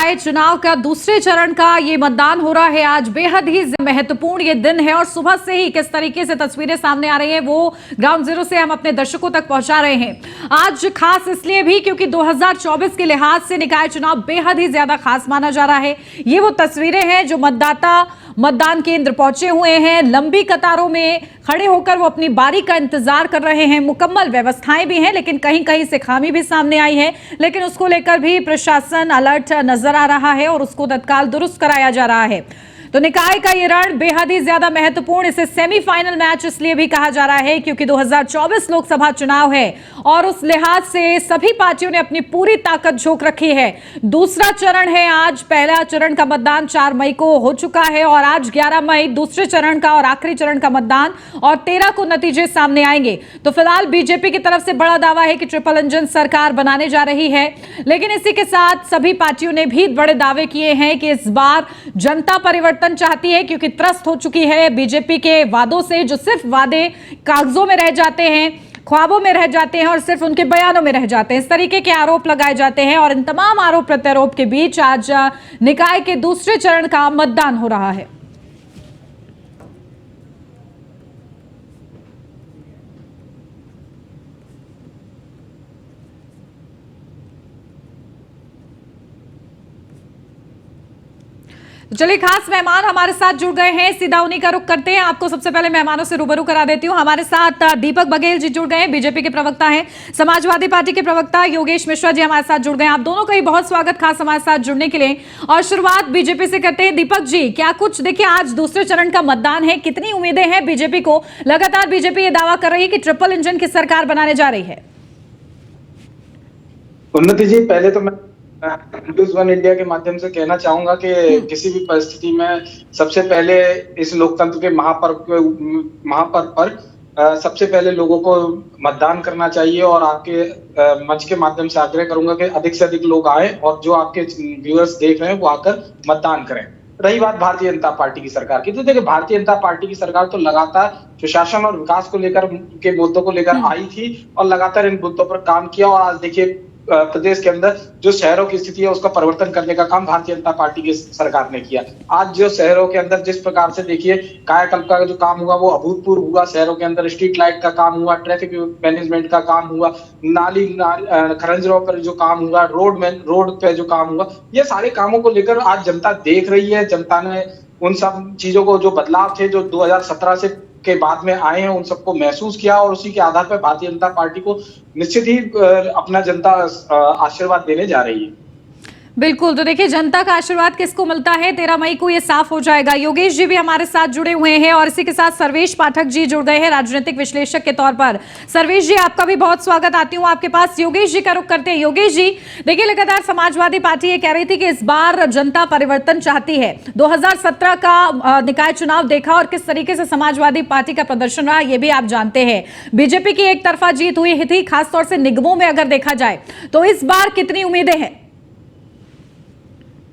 निकाय चुनाव का दूसरे चरण का ये मतदान हो रहा है। आज बेहद ही महत्वपूर्ण ये दिन है और सुबह से ही किस तरीके से तस्वीरें सामने आ रही है वो ग्राउंड जीरो से हम अपने दर्शकों तक पहुंचा रहे हैं। आज खास इसलिए भी क्योंकि 2024 के लिहाज से निकाय चुनाव बेहद ही ज्यादा खास माना जा रहा है। ये वो तस्वीरें हैं जो मतदाता मतदान केंद्र पहुंचे हुए हैं, लंबी कतारों में खड़े होकर वो अपनी बारी का इंतजार कर रहे हैं। मुकम्मल व्यवस्थाएं भी हैं लेकिन कहीं कहीं से खामी भी सामने आई है, लेकिन उसको लेकर भी प्रशासन अलर्ट नजर आ रहा है और उसको तत्काल दुरुस्त कराया जा रहा है। तो निकाय का ये रण बेहद ही ज्यादा महत्वपूर्ण, इसे सेमीफाइनल मैच इसलिए भी कहा जा रहा है क्योंकि 2024 लोकसभा चुनाव है और उस लिहाज से सभी पार्टियों ने अपनी पूरी ताकत झोंक रखी है। दूसरा चरण है आज, पहला चरण का मतदान 4 मई को हो चुका है और आज 11 मई दूसरे चरण का और आखिरी चरण का मतदान और 13 को नतीजे सामने आएंगे। तो फिलहाल बीजेपी की तरफ से बड़ा दावा है कि ट्रिपल इंजन सरकार बनाने जा रही है, लेकिन इसी के साथ सभी पार्टियों ने भी बड़े दावे किए हैं कि इस बार जनता परिवर्तन चाहती है क्योंकि त्रस्त हो चुकी है बीजेपी के वादों से, जो सिर्फ वादे कागजों में रह जाते हैं, ख्वाबों में रह जाते हैं और सिर्फ उनके बयानों में रह जाते हैं। इस तरीके के आरोप लगाए जाते हैं और इन तमाम आरोप प्रत्यारोप के बीच आज निकाय के दूसरे चरण का मतदान हो रहा है। चलिए, खास मेहमान हमारे साथ जुड़ गए हैं, सीधा उन्हीं का रुख करते हैं। आपको सबसे पहले मेहमानों से रूबरू करा देती हूं। हमारे साथ दीपक बघेल जी जुड़ गए हैं, बीजेपी के प्रवक्ता हैं। समाजवादी पार्टी के प्रवक्ता योगेश मिश्रा जी हमारे साथ जुड़ गए हैं। आप दोनों का ही बहुत स्वागत खास हमारे साथ जुड़ने के लिए। और शुरुआत बीजेपी से करते हैं। दीपक जी, क्या कुछ देखिए, आज दूसरे चरण का मतदान है, कितनी उम्मीदें हैं बीजेपी को? लगातार बीजेपी ये दावा कर रही है कि ट्रिपल इंजन की सरकार बनाने जा रही है। उन्नति जी, पहले तो मैं न्यूज़ वन इंडिया के माध्यम से कहना चाहूंगा कि किसी भी परिस्थिति में सबसे पहले इस लोकतंत्र के महापर्व पर सबसे पहले लोगों को मतदान करना चाहिए और आपके मंच के माध्यम से आग्रह करूंगा कि अधिक से अधिक लोग आए और जो आपके व्यूअर्स देख रहे हैं वो आकर मतदान करें। रही बात भारतीय जनता पार्टी की सरकार की, तो देखिए भारतीय जनता पार्टी की सरकार तो लगातार सुशासन और विकास को लेकर के मुद्दों को लेकर आई थी और लगातार इन मुद्दों पर काम किया और आज देखिए प्रदेश के अंदर जो शहरों की स्थिति है उसका परिवर्तन करने का काम भारतीय जनता पार्टी की सरकार ने किया। आज जो शहरों के अंदर जिस प्रकार से देखिए कायाकल्प का जो काम हुआ वो अभूतपूर्व हुआ। शहरों के अंदर स्ट्रीट लाइट का काम हुआ, ट्रैफिक मैनेजमेंट का काम हुआ, नाली खरंजरों पर जो काम हुआ, रोड पे जो काम हुआ, ये सारे कामों को लेकर आज जनता देख रही है। जनता ने उन सब चीजों को, जो बदलाव थे जो 2017 से के बाद में आए हैं, उन सबको महसूस किया और उसी के आधार पर भारतीय जनता पार्टी को निश्चित ही अपना जनता आशीर्वाद देने जा रही है। बिल्कुल, तो देखिए जनता का आशीर्वाद किसको मिलता है 13 मई को ये साफ हो जाएगा। योगेश जी भी हमारे साथ जुड़े हुए हैं और इसी के साथ सर्वेश पाठक जी जुड़ गए हैं राजनीतिक विश्लेषक के तौर पर। सर्वेश जी, आपका भी बहुत स्वागत, आती हूँ आपके पास। योगेश जी का रुख करते हैं। योगेश जी, देखिए लगातार समाजवादी पार्टी ये कह रही थी कि इस बार जनता परिवर्तन चाहती है। 2017 का निकाय चुनाव देखा और किस तरीके से समाजवादी पार्टी का प्रदर्शन रहा ये भी आप जानते हैं। बीजेपी की एक तरफा जीत हुई थी, खासतौर से निगमों में अगर देखा जाए तो इस बार कितनी उम्मीदें हैं?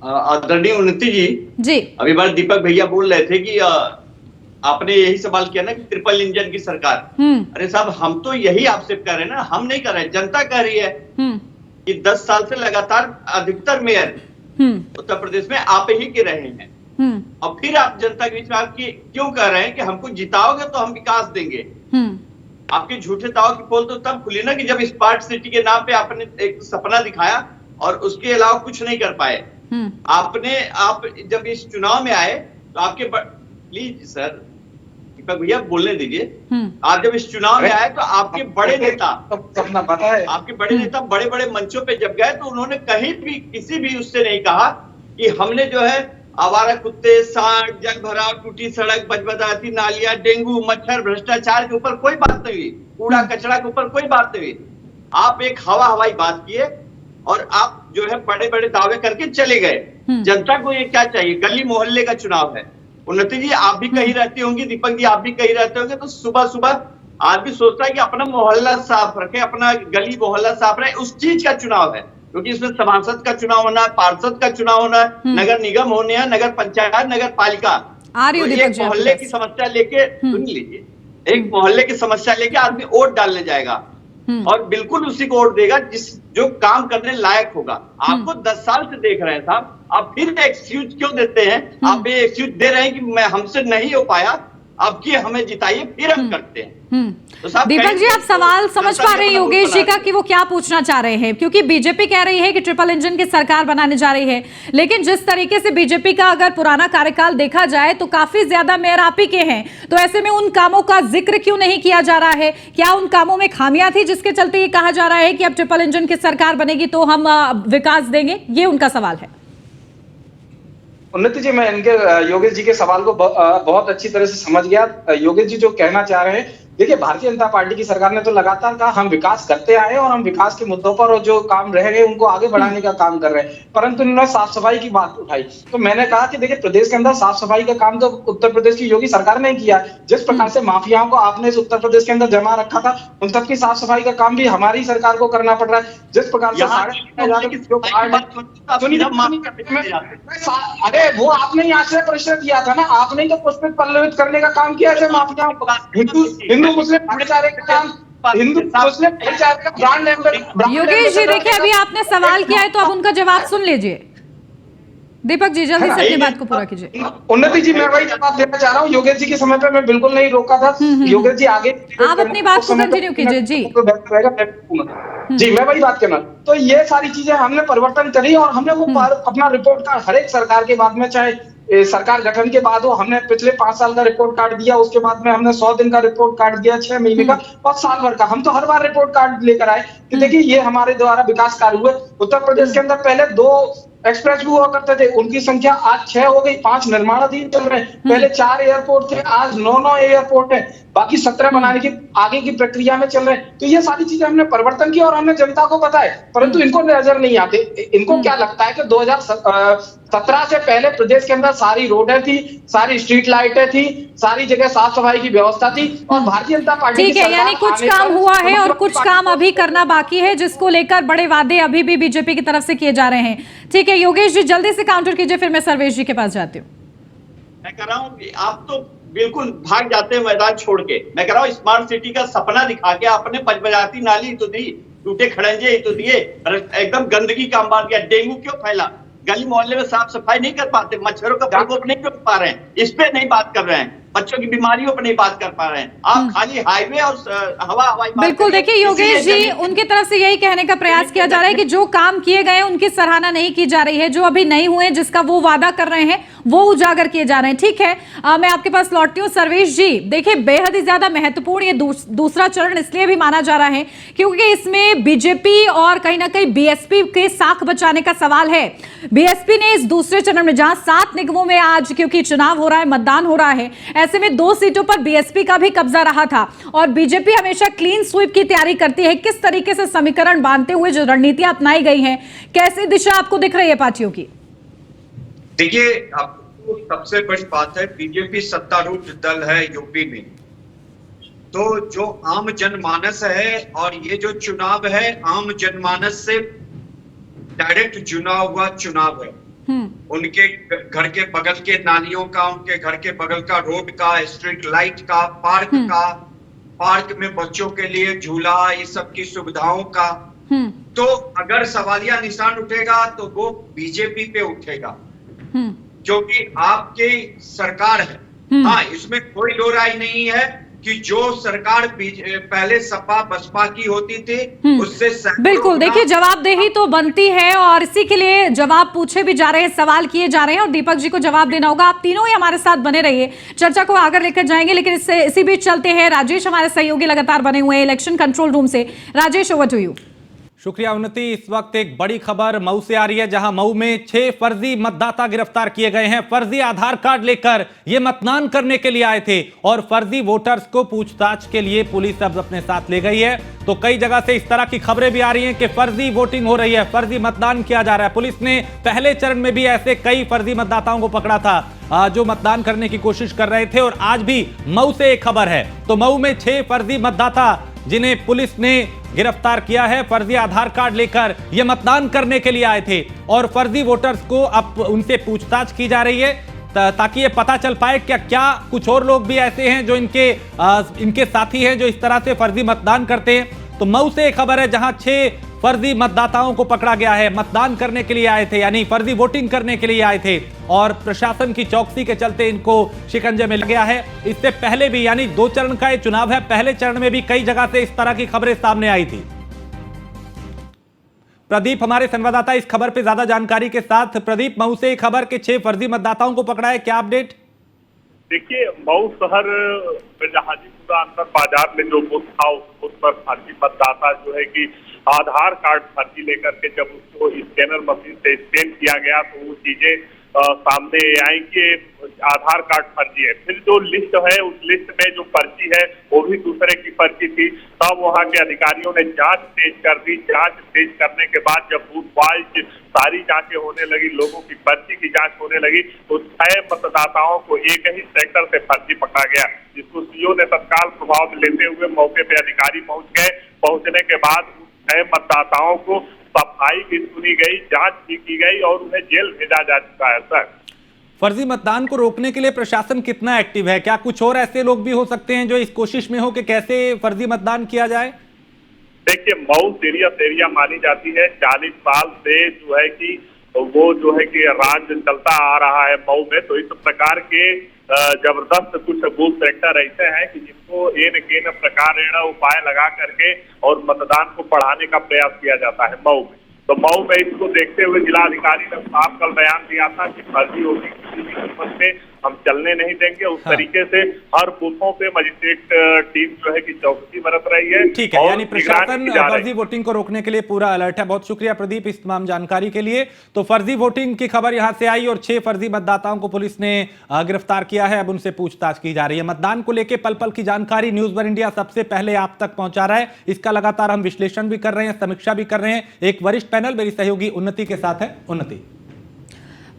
आदरणीय उन्नति जी, अभी बार दीपक भैया बोल रहे थे कि आपने यही सवाल किया ना कि ट्रिपल इंजन की सरकार। अरे साहब, हम तो यही आपसे कह रहे हैं ना, हम नहीं कर रहे, जनता कह रही है कि 10 साल से लगातार अधिकतर मेयर उत्तर प्रदेश में आप ही के रहे हैं और फिर आप जनता के बीच में आपकी क्यों कह रहे हैं कि हमको जिताओगे तो हम विकास देंगे। आपके झूठे दाव की पोल तो तब खुली ना कि जब स्मार्ट सिटी के नाम पे आपने एक सपना दिखाया और उसके अलावा कुछ नहीं कर पाए। आप जब इस चुनाव में आए तो आपके प्लीज सर दीपक भैया बोलने दीजिए। आप जब इस चुनाव में आए तो आपके बड़े नेता बड़े बड़े मंचों पे जब गए तो उन्होंने कहीं भी किसी भी उससे नहीं कहा कि हमने जो है आवारा कुत्ते, सांड, जग भराव, टूटी सड़क, बदबदाती नालियां, डेंगू, मच्छर, भ्रष्टाचार के ऊपर कोई बात नहीं हुई, कूड़ा कचरा के ऊपर कोई बात नहीं हुई। आप एक हवाई बात किए और आप जो है बड़े बड़े दावे करके चले गए। जनता को ये क्या चाहिए? गली मोहल्ले का चुनाव है। उन्नति जी, आप भी कहीं रहती होंगी, दीपक जी आप भी कहीं रहते होंगे, तो सुबह सुबह आदमी सोचता है कि अपना मोहल्ला साफ रखे, अपना गली मोहल्ला साफ रहे, उस चीज का चुनाव है। क्योंकि इसमें सभासद का चुनाव होना है, पार्षद का चुनाव होना है, नगर निगम होने हैं, नगर पंचायत, नगर पालिका। तो एक मोहल्ले की समस्या लेके सुन लीजिए, एक मोहल्ले की समस्या लेके आदमी वोट डालने जाएगा और बिल्कुल उसी को वोट देगा जो काम करने लायक होगा। आपको 10 साल से देख रहे हैं साहब, आप फिर एक्सक्यूज क्यों देते हैं? आप ये एक्सक्यूज दे रहे हैं कि मैं हमसे नहीं हो पाया, अब की हमें जिताइए, फिर हम करते हैं। तो साहब दीपक जी, आप सवाल समझ पा रहे हैं योगेश जी का कि वो क्या पूछना चाह रहे हैं, क्योंकि बीजेपी कह रही है कि ट्रिपल इंजन की सरकार बनाने जा रही है, लेकिन जिस तरीके से बीजेपी का अगर पुराना कार्यकाल देखा जाए तो काफी ज्यादा मेयर आप ही के हैं, तो ऐसे में उन कामों का जिक्र क्यों नहीं किया जा रहा है? क्या उन कामों में खामियां थी जिसके चलते ये कहा जा रहा है कि अब ट्रिपल इंजन की सरकार बनेगी तो हम विकास देंगे? ये उनका सवाल है। उन्नति जी, मैं इनके योगेश जी के सवाल को बहुत अच्छी तरह से समझ गया। योगेश जी जो कहना चाह रहे हैं, देखिए भारतीय जनता पार्टी की सरकार ने तो लगातार कहा हम विकास करते आए हैं और हम विकास के मुद्दों पर और जो काम रह गए उनको आगे बढ़ाने का काम कर रहे हैं, परंतु इन्होंने साफ सफाई की बात उठाई। तो मैंने कहा कि देखिए प्रदेश के अंदर साफ सफाई का काम तो उत्तर प्रदेश की योगी सरकार ने किया। जिस प्रकार से माफियाओं को आपने इस उत्तर प्रदेश के अंदर जमा रखा था, उन सब की साफ सफाई का काम भी हमारी सरकार को करना पड़ रहा है। जिस प्रकार से अरे वो आपने ही आश्रय परिषद दिया था ना, आपने ही तो पुष्पित पल्लवित करने का काम किया है माफियाओं को। हिंदू मुस्लिम भाईचारे का काम, हिंदू मुस्लिम भाईचारे का ब्रांड एम्बेसडर। योगेश जी देखिए, अभी आपने सवाल किया है तो अब उनका जवाब सुन लीजिए। दीपक जी जल्दी से अपनी बात को पूरा कीजिए। उन्नति जी, मैं वही जवाब देना चाह रहा हूँ। योगेश जी के समय पे मैं बिल्कुल नहीं रोका था। योगेश जी आगे आप अपनी बात को कंटिन्यू कीजिए। जी जी, मैं वही बात करना। तो ये सारी चीजें हमने परिवर्तन करी और हमने वो अपना रिपोर्ट कार्ड हर एक सरकार के बाद में, चाहे सरकार गठन के बाद हो, हमने पिछले 5 साल का रिपोर्ट कार्ड दिया, उसके बाद में हमने 100 दिन का रिपोर्ट कार्ड दिया, 6 महीने का और साल भर का। हम तो हर बार रिपोर्ट कार्ड लेकर आए कि देखिए ये हमारे द्वारा विकास कार्य हुए। उत्तर प्रदेश के अंदर पहले 2 एक्सप्रेस भी हुआ करते थे, उनकी संख्या आज 6 हो गई, 5 निर्माणाधीन चल रहे हैं। पहले 4 एयरपोर्ट थे, आज 9 एयरपोर्ट है, बाकी 17 बनाने की आगे की प्रक्रिया में चल रहे हैं। तो ये सारी चीजें हमने परिवर्तन की और हमने जनता को बताया, परंतु इनको नजर नहीं आते। इनको क्या लगता है कि 2017 से पहले प्रदेश के अंदर सारी रोडें थी, सारी स्ट्रीट लाइटें थी, सारी जगह साफ सफाई की व्यवस्था थी और भारतीय जनता पार्टी ठीक है, यानी कुछ काम हुआ है और कुछ काम अभी करना बाकी है, जिसको लेकर बड़े वादे अभी भी बीजेपी की तरफ से किए जा रहे हैं। ठीक है योगेश जी, जल्दी से काउंटर कीजिए, फिर मैं सर्वेश जी के पास जाती हूँ। मैं कह रहा हूँ आप तो बिल्कुल भाग जाते हैं मैदान छोड़ के। मैं कह रहा हूँ स्मार्ट सिटी का सपना दिखा के आपने बजबजाती नाली तो दी, टूटे खड़ंजे ही तो दिए, एकदम गंदगी का अंबार किया। डेंगू क्यों फैला? गली मोहल्ले में साफ सफाई नहीं कर पाते, मच्छरों का प्रकोप नहीं कर पा रहे हैं, इस पे नहीं बात कर रहे हैं, बच्चों की बीमारियों पर नहीं बात कर पा रहे हैं। आप खाली हाईवे और हवाई बिल्कुल। देखिए योगेश जी, उनकी तरफ से यही कहने का प्रयास किया जा रहा है कि जो काम किए गए उनकी सराहना नहीं की जा रही है, जो अभी नहीं हुए जिसका वो वादा कर रहे हैं वो उजागर किए जा रहे हैं। ठीक है, मैं आपके पास लौटती हूँ। सर्वेश जी देखिए, बेहद ही ज्यादा महत्वपूर्ण ये दूसरा चरण इसलिए भी माना जा रहा है क्योंकि इसमें बीजेपी और कहीं ना कहीं बीएसपी के साख बचाने का सवाल है। बीएसपी ने इस दूसरे चरण में, जहां 7 निगमों में आज क्योंकि चुनाव हो रहा है, मतदान हो रहा है, ऐसे में 2 सीटों पर बीएसपी का भी कब्जा रहा था और बीजेपी हमेशा क्लीन स्वीप की तैयारी करती है। किस तरीके से समीकरण बांधते हुए जो रणनीतियां अपनाई गई हैं, कैसी दिशा आपको दिख रही है पार्टियों की? देखिए, आपको सबसे बड़ी बात है, बीजेपी सत्तारूढ़ दल है यूपी में, तो जो आम जनमानस है और ये जो चुनाव है आम जनमानस से डायरेक्ट चुना हुआ चुनाव है। उनके घर के बगल के नालियों का, उनके घर के बगल का रोड का, स्ट्रीट लाइट का, पार्क का, पार्क में बच्चों के लिए झूला, ये सब की सुविधाओं का। तो अगर सवालिया निशान उठेगा तो वो बीजेपी पे उठेगा क्योंकि आपकी सरकार है। हाँ, इसमें कोई दो राय नहीं है कि जो सरकार पहले सपा बसपा की होती थी उससे बिल्कुल। देखिए, जवाबदेही तो बनती है और इसी के लिए जवाब पूछे भी जा रहे हैं, सवाल किए जा रहे हैं और दीपक जी को जवाब देना होगा। आप तीनों ही हमारे साथ बने रहिए, चर्चा को आगे लेकर जाएंगे, लेकिन इसी बीच चलते हैं। राजेश हमारे सहयोगी लगातार बने हुए हैं इलेक्शन कंट्रोल रूम से। Rajesh, over to you. शुक्रिया उन्नति। इस वक्त एक बड़ी खबर मऊ से आ रही है, जहां मऊ में 6 फर्जी मतदाता गिरफ्तार किए गए हैं। फर्जी आधार कार्ड लेकर ये मतदान करने के लिए आए थे और फर्जी वोटर्स को पूछताछ के लिए पुलिस अब अपने साथ ले गई है। तो कई जगह से इस तरह की खबरें भी आ रही हैं कि फर्जी वोटिंग हो रही है, फर्जी मतदान किया जा रहा है। पुलिस ने पहले चरण में भी ऐसे कई फर्जी मतदाताओं को पकड़ा था जो मतदान करने की कोशिश कर रहे थे। और आज भी मऊ से एक खबर है, तो मऊ में 6 फर्जी मतदाता जिन्हें पुलिस ने गिरफ्तार किया है, फर्जी आधार कार्ड लेकर ये मतदान करने के लिए आए थे और फर्जी वोटर्स को अब उनसे पूछताछ की जा रही है ताकि ये पता चल पाए क्या कुछ और लोग भी ऐसे हैं जो इनके साथी हैं जो इस तरह से फर्जी मतदान करते हैं। तो मऊ से एक खबर है जहां 6 फर्जी मतदाताओं को पकड़ा गया है। मतदान करने के लिए आए थे, यानी फर्जी वोटिंग करने के लिए आए थे और प्रशासन की चौकसी के चलते इनको शिकंजे में लग गया है। इससे पहले भी, यानी 2 चरण का ये चुनाव है, पहले चरण में भी कई जगह से इस तरह की खबरें सामने आई थी। प्रदीप हमारे संवाददाता इस खबर पे ज्यादा जानकारी के साथ। प्रदीप, मऊ से खबर के 6 फर्जी मतदाताओं को पकड़ा है, क्या अपडेट? देखिए, मऊ शहर हाजीपुरा अंदर बाजार में जो बूथ था उस पर फर्जी मतदाता जो है कि आधार कार्ड फर्जी लेकर के जब उसको स्कैनर मशीन से स्कैन किया गया तो वो चीजें सामने आई कि आधार कार्ड फर्जी है। फिर जो लिस्ट है उस लिस्ट में जो पर्ची है वो भी दूसरे की पर्ची थी। तब वहां के अधिकारियों ने जांच तेज कर दी। जांच तेज करने के बाद जब बूथ वाइज सारी जांचें होने लगी, लोगों की पर्ची की जांच होने लगी, तो 6 मतदाताओं को एक ही सेक्टर से फर्जी पकड़ा गया, जिसको सीओ ने तत्काल प्रभाव में लेते हुए मौके पे अधिकारी पहुंच गए। पहुंचने के बाद 6 मतदाताओं को सफाई भी सुनी गई, जांच भी की गई और उन्हें जेल भेजा जा चुका है। सर, फर्जी मतदान को रोकने के लिए प्रशासन कितना एक्टिव है? क्या कुछ और ऐसे लोग भी हो सकते हैं जो इस कोशिश में हो कि कैसे फर्जी मतदान किया जाए? देखिए, मऊ सीरियस एरिया मानी जाती है। 40 साल से जो है कि वो जो है कि राज चलता आ रहा है मऊ में। तो इस प्रकार के जबरदस्त कुछ बूथ सेक्टर ऐसे हैं कि जिनको एन केन प्रकार उपाय लगा करके और मतदान को बढ़ाने का प्रयास किया जाता है मऊ में। तो मऊ में इसको देखते हुए जिलाधिकारी ने साफ कल बयान दिया था कि फर्जी वोटिंग किसी भी कीमत में हम चलने नहीं देंगे। उस तरीके से हर बूथों पे मजिस्ट्रेट टीम जो है कि चौकसी बरत रही है। ठीक है, यानी प्रशासन फर्जी वोटिंग को रोकने के लिए पूरा अलर्ट है। बहुत शुक्रिया प्रदीप इस तमाम जानकारी के लिए। तो फर्जी वोटिंग की खबर यहां से आई और 6 फर्जी मतदाताओं को पुलिस ने गिरफ्तार किया है। अब उनसे पूछताछ की जा रही है। मतदान को लेकर पल पल की जानकारी न्यूज वन इंडिया सबसे पहले आप तक पहुंचा रहा है। इसका लगातार हम विश्लेषण भी कर रहे हैं, समीक्षा भी कर रहे हैं। एक वरिष्ठ पैनल मेरी सहयोगी उन्नति के साथ है। उन्नति,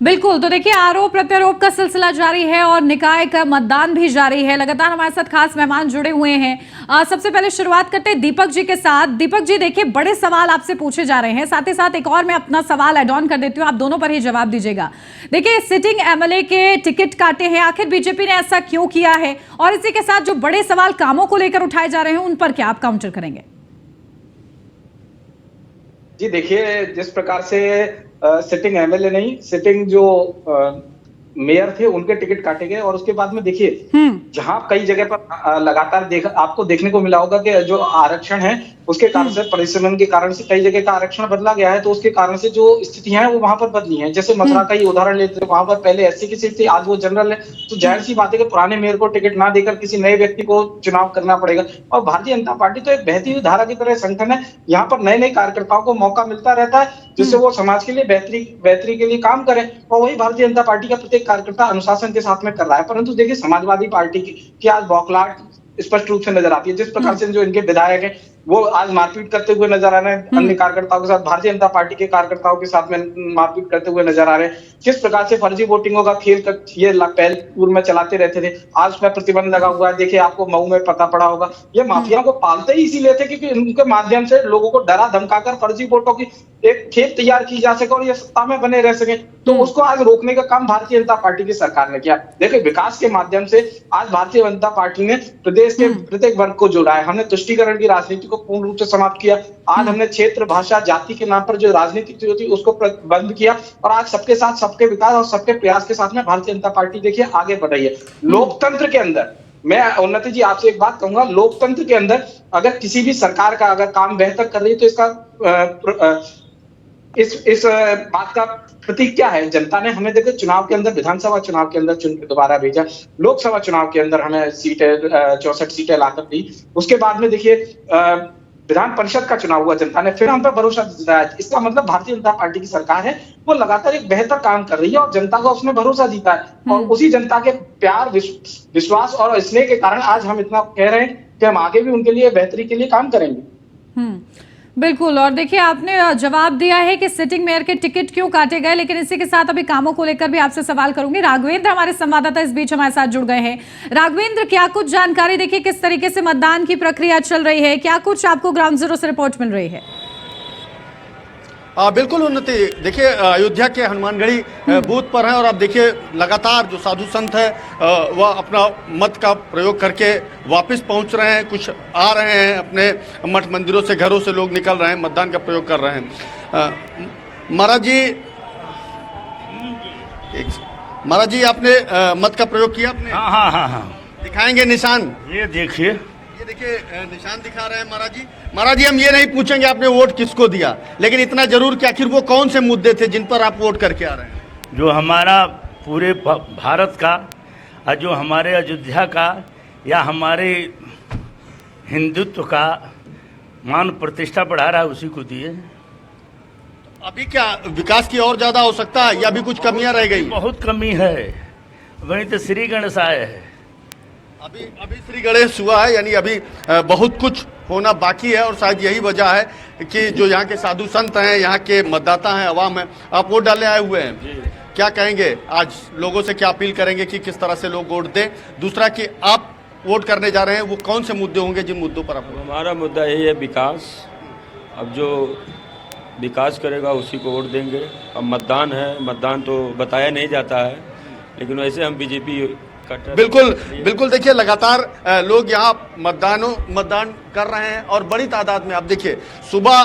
बिल्कुल, तो देखिए आरोप प्रत्यारोप का सिलसिला जारी है और निकाय का मतदान भी जारी है। लगातार हमारे साथ खास मेहमान जुड़े हुए हैं। सबसे पहले शुरुआत करते हैं दीपक जी के साथ। दीपक जी, देखिए बड़े सवाल आपसे पूछे जा रहे हैं, साथ ही साथ एक और मैं अपना सवाल ऐड ऑन कर देती हूँ, आप दोनों पर ही जवाब दीजिएगा। देखिए, सिटिंग एमएलए के टिकट काटे हैं, आखिर बीजेपी ने ऐसा क्यों किया है? और इसी के साथ जो बड़े सवाल कामों को लेकर उठाए जा रहे हैं उन पर क्या आप काउंटर करेंगे? जी देखिए, जिस प्रकार से सिटिंग एमएलए नहीं, सिटिंग जो मेयर थे उनके टिकट काटे गए और उसके बाद में देखिए जहां कई जगह पर लगातार आपको देखने को मिला होगा कि जो आरक्षण है उसके कारण से, परिसीमन के कारण से कई जगह का आरक्षण बदला गया है। तो उसके कारण से जो स्थितियां हैं वो वहां पर बदली हैं। जैसे मथुरा का ही उदाहरण लेते हैं, वहां पर पहले एससी की सीट थी, आज वो जनरल है। तो जाहिर सी बात है कि पुराने मेयर को टिकट ना देकर किसी नए व्यक्ति को चुनाव करना पड़ेगा। और भारतीय जनता पार्टी तो एक बहती हुई धारा की तरह संगठन है। यहाँ पर नए नए कार्यकर्ताओं को मौका मिलता रहता है जिससे वो समाज के लिए बेहतरी के लिए काम करें। और वही भारतीय जनता पार्टी का प्रत्येक कार्यकर्ता अनुशासन के साथ में कर रहा है। परंतु देखिए, समाजवादी पार्टी की आज बौखलाहट स्पष्ट रूप से नजर आती है। जिस प्रकार से जो इनके विधायक हैं वो आज मारपीट करते हुए नजर आ रहे हैं अन्य कार्यकर्ताओं के साथ, भारतीय जनता पार्टी के कार्यकर्ताओं के साथ में मारपीट करते हुए नजर आ रहे हैं। किस प्रकार से फर्जी वोटिंगों का खेल ये पहले पूर्व में चलाते रहते थे, आज उसमें प्रतिबंध लगा हुआ है। देखिए, आपको मऊ में पता पड़ा होगा, ये माफियाओं को पालते ही इसीलिए थे क्योंकि उनके माध्यम से लोगों को डरा धमकाकर फर्जी वोटों की एक खेप तैयार की जा सके और ये सत्ता में बने रह सके। तो उसको आज रोकने का काम भारतीय जनता पार्टी की सरकार ने किया। देखिए, विकास के माध्यम से आज भारतीय जनता पार्टी ने प्रदेश के प्रत्येक वर्ग को जोड़ा है। हमने तुष्टीकरण की राजनीति को पूर्ण रूप से समाप्त किया। आज हमने क्षेत्र, भाषा, जाति के नाम पर जो राजनीति जो थी उसको बंद किया और आज सबके साथ सबके विकास और सबके प्रयास के साथ में भारतीय जनता पार्टी देखिए आगे बढ़ रही है। लोकतंत्र के अंदर मैं उन्नति जी आपसे एक बात कहूंगा, लोकतंत्र के अंदर अगर किसी भी सरकार का अगर काम बेहतर कर रही है तो इसका इस बात का प्रतीक क्या है? जनता ने हमें देखो चुनाव के अंदर, विधानसभा चुनाव के अंदर चुन के दोबारा भेजा, लोकसभा चुनाव के अंदर हमें सीटें 64 सीटें लाकर दी। उसके बाद में देखिए विधान परिषद का चुनाव हुआ, जनता ने फिर हम पर भरोसा जताया। इसका मतलब भारतीय जनता पार्टी की सरकार है, वो लगातार एक बेहतर काम कर रही है और जनता का उसमें भरोसा जीता है। और उसी जनता के प्यार, विश्वास और स्नेह के कारण आज हम इतना कह रहे हैं कि हम आगे भी उनके लिए बेहतरी के लिए काम करेंगे। बिल्कुल, और देखिए आपने जवाब दिया है कि सिटिंग मेयर के टिकट क्यों काटे गए, लेकिन इसी के साथ अभी कामों को लेकर भी आपसे सवाल करूंगी। राघवेंद्र हमारे संवाददाता इस बीच हमारे साथ जुड़ गए हैं। राघवेंद्र, क्या कुछ जानकारी, देखिए किस तरीके से मतदान की प्रक्रिया चल रही है, क्या कुछ आपको ग्राउंड जीरो से रिपोर्ट मिल रही है? बिल्कुल उन्नति। देखिए अयोध्या के हनुमानगढ़ी बूथ पर हैं और आप देखिए लगातार जो साधु संत है वह अपना मत का प्रयोग करके वापस पहुंच रहे हैं, कुछ आ रहे हैं अपने मठ मंदिरों से, घरों से लोग निकल रहे हैं, मतदान का प्रयोग कर रहे हैं। महाराज जी आपने मत का प्रयोग किया आपने? हाँ। दिखाएंगे निशान? ये देखिए, ये देखिए निशान दिखा रहे हैं महाराज जी। महाराज जी हम ये नहीं पूछेंगे आपने वोट किसको दिया, लेकिन इतना जरूर कि आखिर वो कौन से मुद्दे थे जिन पर आप वोट करके आ रहे हैं? जो हमारा पूरे भारत का और जो हमारे अयोध्या का या हमारे हिंदुत्व का मान प्रतिष्ठा बढ़ा रहा है, उसी को दिए। अभी क्या विकास की और ज्यादा आवश्यकता है या अभी कुछ कमियां रह गई? बहुत कमी है, वहीं तो श्री गणेश आए है। अभी श्री गणेश हुआ है, यानी अभी बहुत कुछ होना बाकी है और शायद यही वजह है कि जो यहाँ के साधु संत हैं, यहाँ के मतदाता हैं, अवाम है, आप वोट डालने आए हुए हैं। क्या कहेंगे आज लोगों से, क्या अपील करेंगे कि किस तरह से लोग वोट दें? दूसरा कि आप वोट करने जा रहे हैं, वो कौन से मुद्दे होंगे जिन मुद्दों पर आप? हमारा मुद्दा यही है विकास। अब जो विकास करेगा उसी को वोट देंगे। अब मतदान है, मतदान तो बताया नहीं जाता है, लेकिन वैसे हम बीजेपी का बिल्कुल देखिए लगातार लोग यहाँ मतदान कर रहे हैं और बड़ी तादाद में। आप देखिए सुबह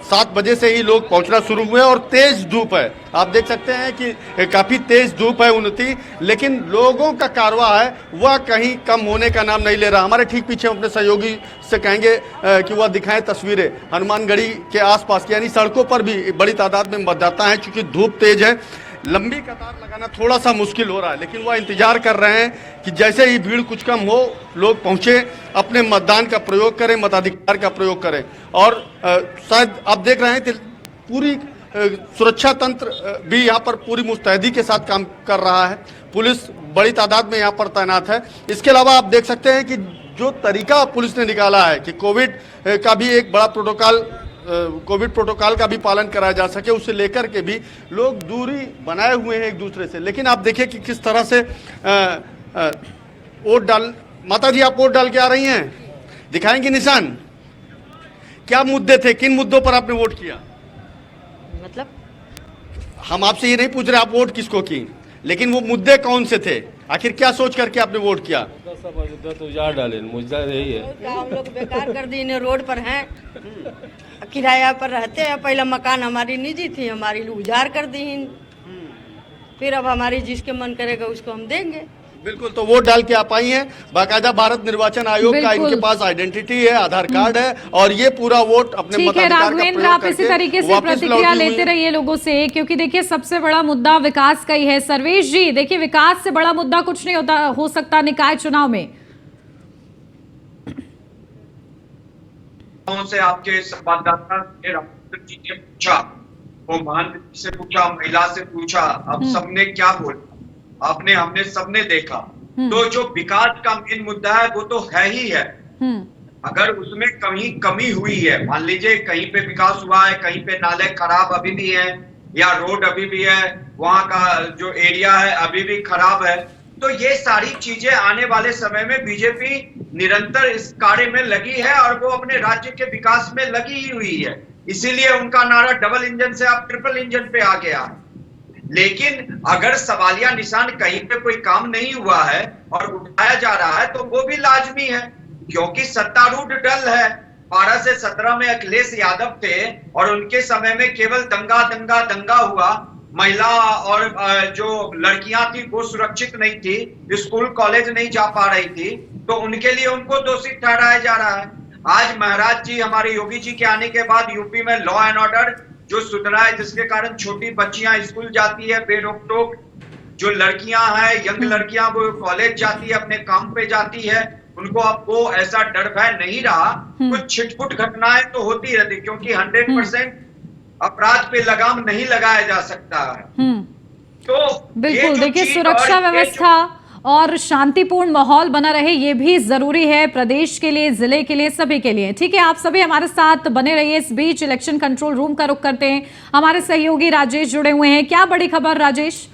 7 बजे से ही लोग पहुंचना शुरू हुए और तेज धूप है, आप देख सकते हैं कि काफी तेज धूप है उन्नति, लेकिन लोगों का कारवां है वह कहीं कम होने का नाम नहीं ले रहा। हमारे ठीक पीछे अपने सहयोगी से कहेंगे कि वह दिखाएं तस्वीरें हनुमानगढ़ी के आसपास की, यानी सड़कों पर भी बड़ी तादाद में मतदाता है। चूंकि धूप तेज है, लंबी कतार लगाना थोड़ा सा मुश्किल हो रहा है, लेकिन वह इंतजार कर रहे हैं कि जैसे ही भीड़ कुछ कम हो, लोग पहुंचे, अपने मतदान का प्रयोग करें, मताधिकार का प्रयोग करें। और शायद आप देख रहे हैं कि पूरी सुरक्षा तंत्र भी यहाँ पर पूरी मुस्तैदी के साथ काम कर रहा है। पुलिस बड़ी तादाद में यहाँ पर तैनात है। इसके अलावा आप देख सकते हैं कि जो तरीका पुलिस ने निकाला है कि कोविड का भी एक बड़ा कोविड प्रोटोकॉल का भी पालन कराया जा सके, उसे लेकर के भी लोग दूरी बनाए हुए हैं एक दूसरे से। लेकिन आप देखिए कि किस तरह से वोट डाल, माता जी आप वोट डाल के आ रही हैं, दिखाएंगे निशान? क्या मुद्दे थे, किन मुद्दों पर आपने वोट किया? मतलब हम आपसे ये नहीं पूछ रहे आप वोट किसको की, लेकिन वो मुद्दे कौन से थे, आखिर क्या सोच करके आपने वोट किया? सब अयोध्या तो उजाड़ डाले, मुद्दा यही है। गाँव लोग बेकार कर दिए, रोड पर हैं, किराया पर रहते हैं। पहले मकान हमारी निजी थी, हमारी उजाड़ कर दी, फिर अब हमारी जिसके मन करेगा उसको हम देंगे। बिल्कुल, तो वोट डाल के आप आई हैं। बाकायदा भारत निर्वाचन आयोग का इनके पास आइडेंटिटी है, आधार कार्ड है और ये पूरा वोट अपने मताधिकार का राघवेंद्र, आप इसी तरीके से प्रतिक्रिया लेते रहिए लोगों से, क्योंकि देखिए सबसे बड़ा मुद्दा विकास का ही है। सर्वेश जी देखिए, विकास से बड़ा मुद्दा कुछ नहीं हो सकता निकाय चुनाव में। से आपके संवाददाता ने जी ने पूछा, वो प्रधानमंत्री से पूछा, महिला से पूछा, अब सबने क्या बोला, आपने हमने सबने देखा। तो जो विकास का मेन मुद्दा है वो तो है ही है। अगर उसमें कमी हुई है, मान लीजिए कहीं पे विकास हुआ है, कहीं पे नाले खराब अभी भी है या रोड अभी भी है, वहां का जो एरिया है अभी भी खराब है, तो ये सारी चीजें आने वाले समय में बीजेपी निरंतर इस कार्य में लगी है और वो अपने राज्य के विकास में लगी ही हुई है। इसीलिए उनका नारा डबल इंजन से अब ट्रिपल इंजन पे आ गया है। लेकिन अगर सवालिया निशान कहीं पे कोई काम नहीं हुआ है और उठाया जा रहा है तो वो भी लाजमी है, क्योंकि सत्तारूढ़ दल है। 12 से 17 में अखिलेश यादव थे और उनके समय में केवल दंगा हुआ। महिला और जो लड़कियां थी वो सुरक्षित नहीं थी, स्कूल कॉलेज नहीं जा पा रही थी, तो उनके लिए उनको दोषी ठहराया जा रहा है। आज महाराज जी, हमारे योगी जी के आने के बाद यूपी में लॉ एंड ऑर्डर जो सुधरा है, जिसके कारण छोटी बच्चियां स्कूल जाती है बेरोक टोक, जो लड़कियां हैं यंग लड़कियां वो कॉलेज जाती है, अपने काम पे जाती है, उनको अब वो ऐसा डर भय नहीं रहा। कुछ छिटपुट घटनाएं तो होती रहती, क्योंकि 100% अपराध पे लगाम नहीं लगाया जा सकता है। तो बिल्कुल देखिए, सुरक्षा व्यवस्था और शांतिपूर्ण माहौल बना रहे, ये भी जरूरी है प्रदेश के लिए, जिले के लिए, सभी के लिए। ठीक है, आप सभी हमारे साथ बने रहिए। इस बीच इलेक्शन कंट्रोल रूम का रुख करते हैं, हमारे सहयोगी राजेश जुड़े हुए हैं। क्या बड़ी खबर राजेश?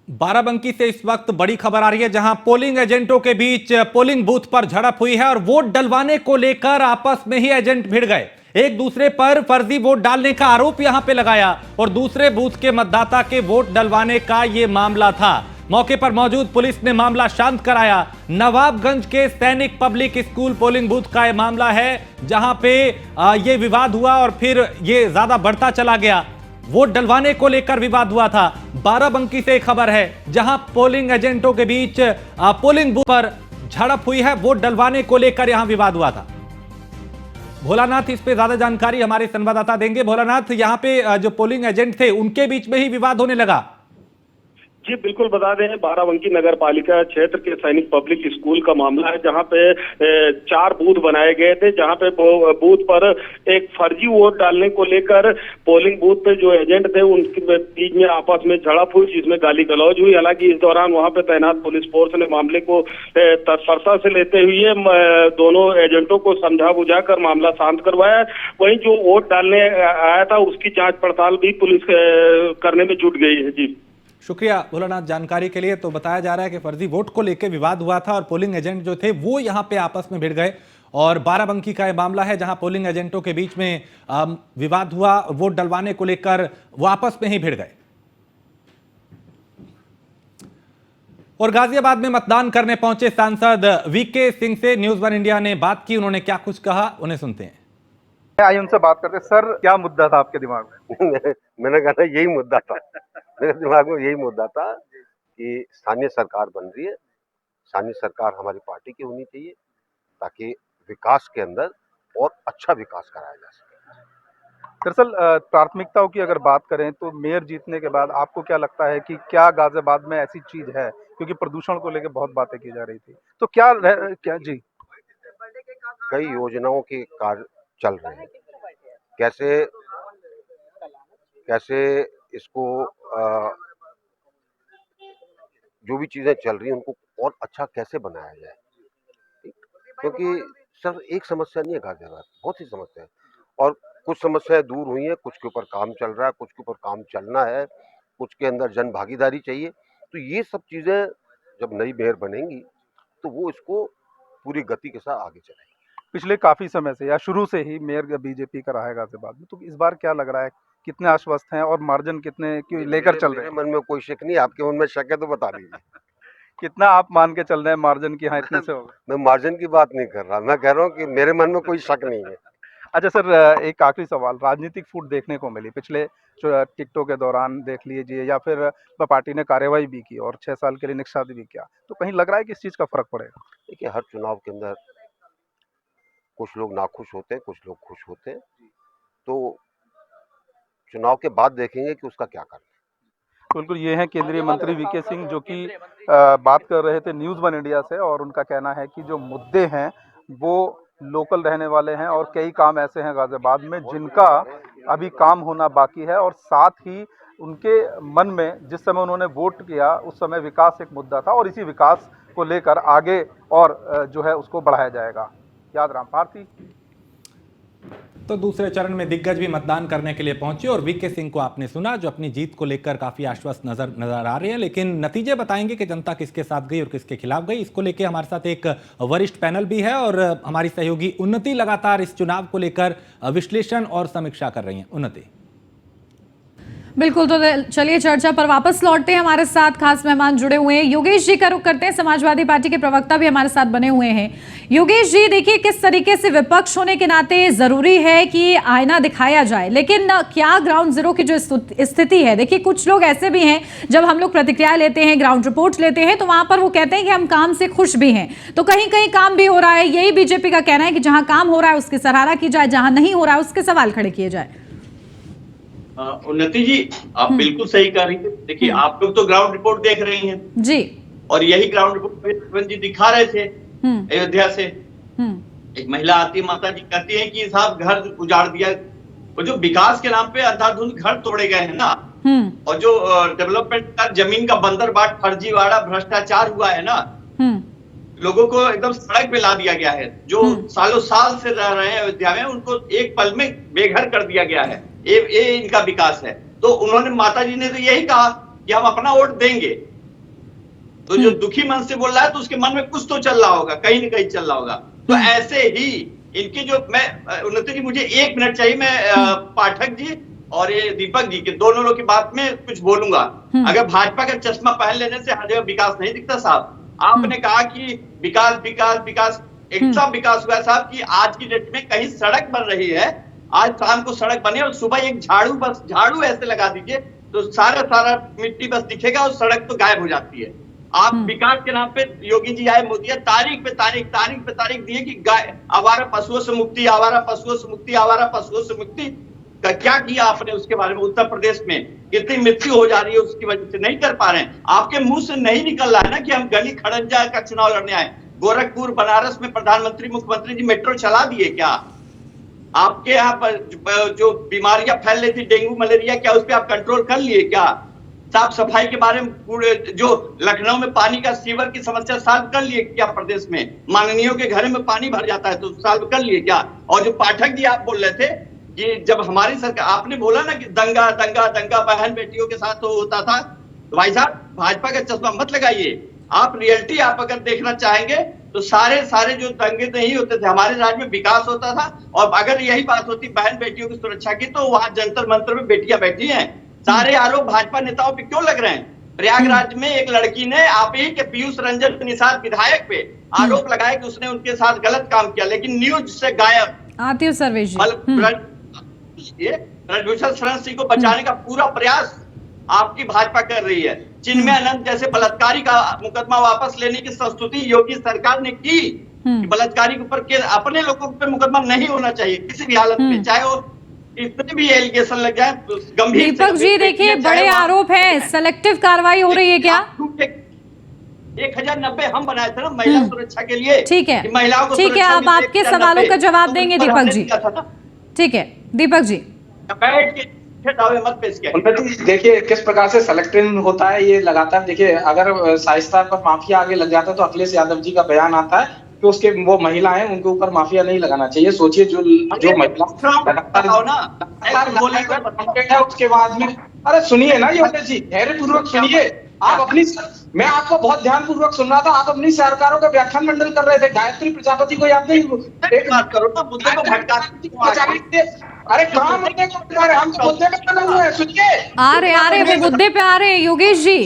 बाराबंकी से इस वक्त बड़ी खबर आ रही है, जहां पोलिंग एजेंटों के बीच पोलिंग बूथ पर झड़प हुई है और वोट डलवाने को लेकर आपस में ही एजेंट भिड़ गए। एक दूसरे पर फर्जी वोट डालने का आरोप यहां पे लगाया और दूसरे बूथ के मतदाता के वोट डलवाने का यह मामला था। मौके पर मौजूद पुलिस ने मामला शांत कराया। नवाबगंज के सैनिक पब्लिक स्कूल पोलिंग बूथ का यह मामला है, जहां पे यह विवाद हुआ और फिर यह ज्यादा बढ़ता चला गया। वोट डलवाने को लेकर विवाद हुआ था। बाराबंकी से खबर है, जहां पोलिंग एजेंटों के बीच पोलिंग बूथ पर झड़प हुई है। वोट डलवाने को लेकर यहां विवाद हुआ था। भोलानाथ इस पे ज्यादा जानकारी हमारे संवाददाता देंगे। भोलानाथ, यहां पे जो पोलिंग एजेंट थे उनके बीच में ही विवाद होने लगा। जी बिल्कुल, बता दें बाराबंकी नगर पालिका क्षेत्र के सैनिक पब्लिक स्कूल का मामला है, जहां पे 4 बूथ बनाए गए थे, जहां पे बूथ पर एक फर्जी वोट डालने को लेकर पोलिंग बूथ पे जो एजेंट थे उनके बीच में आपस में झड़प हुई, जिसमें गाली गलौज हुई। हालांकि इस दौरान वहां पे तैनात पुलिस फोर्स ने मामले को तत्परता से लेते हुए दोनों एजेंटों को समझा बुझा कर मामला शांत करवाया। वहीं जो वोट डालने आया था उसकी जांच पड़ताल भी पुलिस करने में जुट गई है। जी शुक्रिया भोलानाथ जानकारी के लिए। तो बताया जा रहा है कि फर्जी वोट को लेकर विवाद हुआ था और पोलिंग एजेंट जो थे वो यहां पे आपस में भिड़ गए और बाराबंकी का यह मामला है, जहां पोलिंग एजेंटों के बीच में विवाद हुआ। वोट डलवाने को लेकर वो आपस में ही भिड़ गए। और गाजियाबाद में मतदान करने पहुंचे सांसद वीके सिंह से न्यूज़ 1 इंडिया ने बात की। उन्होंने क्या कुछ कहा, उन्हें सुनते हैं। आइए उनसे बात करते हैं। सर, क्या मुद्दा था आपके दिमाग में? मैंने कहा था यही मुद्दा था, मेरे दिमाग में यही मुद्दा था कि स्थानीय सरकार बन रही है, स्थानीय सरकार हमारी पार्टी की होनी चाहिए ताकि विकास के अंदर और अच्छा विकास कराया जा सके। दरअसल प्राथमिकताओं की अगर बात करें तो मेयर जीतने के बाद आपको क्या लगता है कि क्या गाजियाबाद में ऐसी चीज है, क्योंकि प्रदूषण को लेकर बहुत बातें की जा रही थी, तो क्या जी कई योजनाओं के कार्य चल रहे हैं, कैसे इसको जो भी चीजें चल रही हैं उनको और अच्छा कैसे बनाया जाए, क्योंकि सर एक समस्या नहीं है गाजियाबाद, बहुत सी समस्या है और कुछ समस्याएं दूर हुई हैं, कुछ के ऊपर काम चल रहा है, कुछ के ऊपर काम चलना है, कुछ के अंदर जन भागीदारी चाहिए। तो ये सब चीजें जब नई मेयर बनेंगी तो वो इसको पूरी गति के साथ आगे चलेगी। पिछले काफी समय से या शुरू से ही मेयर बीजेपी का रहा है गाजियाबाद में, तो इस बार क्या लग रहा है, कितने आश्वस्त हैं और मार्जिन कितने क्यों लेकर चल रहे हैं? मेरे मन में कोई शक नहीं, आपके मन में शक है तो बता दीजिए। कितना आप मान के चल रहे हैं मार्जिन की? हाँ, इतने से होगा। मैं मार्जिन की बात नहीं कर रहा, मैं कह रहा हूँ कि मेरे मन में कोई शक नहीं है। अच्छा सर, एक आखिरी सवाल, राजनीतिक फूट देखने को मिली पिछले टिकटों के दौरान, देख लीजिए, या फिर पार्टी ने कार्रवाई भी की और 6 साल के लिए निष्कासित भी किया, तो कहीं लग रहा है कि इस चीज का फर्क पड़ेगा? देखिए, हर चुनाव के अंदर कुछ लोग नाखुश होते हैं, कुछ लोग खुश होते हैं, तो चुनाव के बाद देखेंगे कि उसका क्या करना है। बिल्कुल, ये हैं केंद्रीय मंत्री वीके सिंह, जो कि बात कर रहे थे न्यूज़ 1 इंडिया से, और उनका कहना है कि जो मुद्दे हैं वो लोकल रहने वाले हैं और कई काम ऐसे हैं गाजियाबाद में जिनका अभी काम होना बाकी है, और साथ ही उनके मन में जिस समय उन्होंने वोट किया उस समय विकास एक मुद्दा था और इसी विकास को लेकर आगे और जो है उसको बढ़ाया जाएगा। यादराम भारती। तो दूसरे चरण में दिग्गज भी मतदान करने के लिए पहुंचे और वीके सिंह को आपने सुना, जो अपनी जीत को लेकर काफी आश्वस्त नजर आ रहे हैं, लेकिन नतीजे बताएंगे कि जनता किसके साथ गई और किसके खिलाफ गई। इसको लेकर हमारे साथ एक वरिष्ठ पैनल भी है और हमारी सहयोगी उन्नति लगातार इस चुनाव को लेकर विश्लेषण और समीक्षा कर रही हैं। उन्नति, बिल्कुल, तो चलिए चर्चा पर वापस लौटते हैं। हमारे साथ खास मेहमान जुड़े हुए हैं, योगेश जी का रुख करते हैं, समाजवादी पार्टी के प्रवक्ता भी हमारे साथ बने हुए हैं। योगेश जी, देखिए किस तरीके से विपक्ष होने के नाते जरूरी है कि आईना दिखाया जाए, लेकिन क्या ग्राउंड जीरो की जो स्थिति है, देखिए कुछ लोग ऐसे भी हैं, जब हम लोग प्रतिक्रिया लेते हैं, ग्राउंड रिपोर्ट लेते हैं, तो वहां पर वो कहते हैं कि हम काम से खुश भी हैं, तो कहीं कहीं काम भी हो रहा है। यही बीजेपी का कहना है कि जहां काम हो रहा है उसकी सराहना की जाए, जहां नहीं हो रहा है उसके सवाल खड़े किए जाए। उन्नति जी, आप बिल्कुल सही कह रही हैं। देखिए, आप लोग तो ग्राउंड रिपोर्ट देख रही हैं जी, और यही ग्राउंड रिपोर्ट जी दिखा रहे थे अयोध्या से। एक महिला आती, माता जी कहती है कि साहब घर उजाड़ दिया, वो जो विकास के नाम पे अंधाधुंध घर तोड़े गए हैं ना, और जो डेवलपमेंट का जमीन का बंदरबाट, फर्जीवाड़ा, भ्रष्टाचार हुआ है ना, लोगों को एकदम सड़क पे ला दिया गया है। जो सालों साल से रह रहे हैं अयोध्या में, उनको एक पल में बेघर कर दिया गया है। ये इनका विकास है। तो उन्होंने, माता जी ने तो यही कहा कि हम अपना वोट देंगे। तो जो दुखी मन से बोल रहा है तो उसके मन में कुछ तो चल रहा होगा, कहीं न कहीं चल रहा होगा। तो ऐसे ही इनकी जो मैं उन्नति जी मुझे 1 मिनट चाहिए, मैं पाठक जी और ये दीपक जी के दोनों लोग की बात में कुछ बोलूंगा। अगर भाजपा का चश्मा पहन लेने से हर जगह विकास नहीं दिखता साहब। आपने कहा कि विकास विकास विकास, एकदम विकास हुआ साहब कि आज की डेट में कहीं सड़क बन रही है, आज शाम को सड़क बने और सुबह एक झाड़ू ऐसे लगा दीजिए तो सारा मिट्टी बस दिखेगा और सड़क तो गायब हो जाती है। आप विकास के नाम पे योगी जी आए, मोदी है, तारीख पे तारीख दिए कि आवारा पशुओं से मुक्ति, आवारा पशुओं से मुक्ति, आवारा पशुओं से मुक्ति का क्या किया आपने उसके बारे में? उत्तर प्रदेश में कितनी मृत्यु हो जा रही है उसकी वजह से नहीं कर पा रहे हैं। आपके मुंह से नहीं निकल रहा है ना कि हम गली खड़ंजा का चुनाव लड़ने आए। गोरखपुर बनारस में प्रधानमंत्री मुख्यमंत्री जी मेट्रो चला दिए क्या? आपके यहाँ पर जो बीमारियां फैल रही थी, डेंगू मलेरिया, क्या उस पर आप कंट्रोल कर लिए क्या? साफ सफाई के बारे में पूरे जो लखनऊ में पानी का सीवर की समस्या सॉल्व कर लिए क्या? प्रदेश में माननीयों के घर में पानी भर जाता है तो सॉल्व कर लिए क्या? और जो पाठक जी आप बोल रहे थे कि जब हमारी सरकार, आपने बोला ना कि दंगा दंगा दंगा बहन बेटियों के साथ तो होता था, तो भाई साहब भाजपा का चश्मा मत लगाइए। आप रियलिटी आप अगर देखना चाहेंगे तो सारे जो दंगे नहीं होते थे, हमारे राज्य में विकास होता था। और अगर यही बात होती बहन बेटियों की सुरक्षा की तो वहां जंतर मंतर में बेटियां बैठी हैं। सारे आरोप भाजपा नेताओं पे क्यों लग रहे हैं? प्रयागराज में एक लड़की ने आप ही के पीयूष रंजन निषाद विधायक पे आरोप लगाया कि उसने उनके साथ गलत काम किया, लेकिन न्यूज से गायब। आती हूँ सर्वेश जी। ब्रजभूषण शरण सिंह को बचाने का पूरा प्रयास आपकी भाजपा कर रही है। चिन्मय आनंद जैसे बलात्कारी का मुकदमा वापस लेने की संस्तुति योगी सरकार ने की। बलात्कारी के ऊपर अपने लोगों पर मुकदमा नहीं होना चाहिए किसी भी हालत में, चाहे वो इतने भी एलिगेशन लग जाए गंभीर। दीपक जी देखिए बड़े आरोप है, सेलेक्टिव कार्रवाई हो रही है क्या? 1090 हम बनाए थे ना महिला सुरक्षा के लिए। ठीक है, महिलाओं को ठीक है, आप आपके सवालों का जवाब देंगे दीपक जी। ठीक है दीपक जी, बैठ के दावे मत पेश किया। देखिए किस प्रकार से सेलेक्टिव होता है ये लगातार। देखिए अगर शाइस्ता पर माफिया आगे लग जाता है तो अखिलेश यादव जी का बयान आता है कि उसके वो महिला हैं उनके ऊपर माफिया नहीं लगाना चाहिए। सोचिए जो महिला लगातार उसके बाद में, अरे सुनिए ना योगेश जी, धैर्य पूर्वक सुनिए। आप अपनी, मैं आपको बहुत ध्यान पूर्वक सुन रहा था, आप अपनी सरकारों का व्याख्यान मंडल कर रहे थे। गायत्री प्रजापति को याद नहीं? एक बात करो ना, मुद्दे को भटकाने। अरे कहाँ मुद्दे को भटका रहे? हम तो मुद्दे पे बने हुए हैं, सुनिए। आ रहे वो मुद्दे पे आ रहे योगेश जी,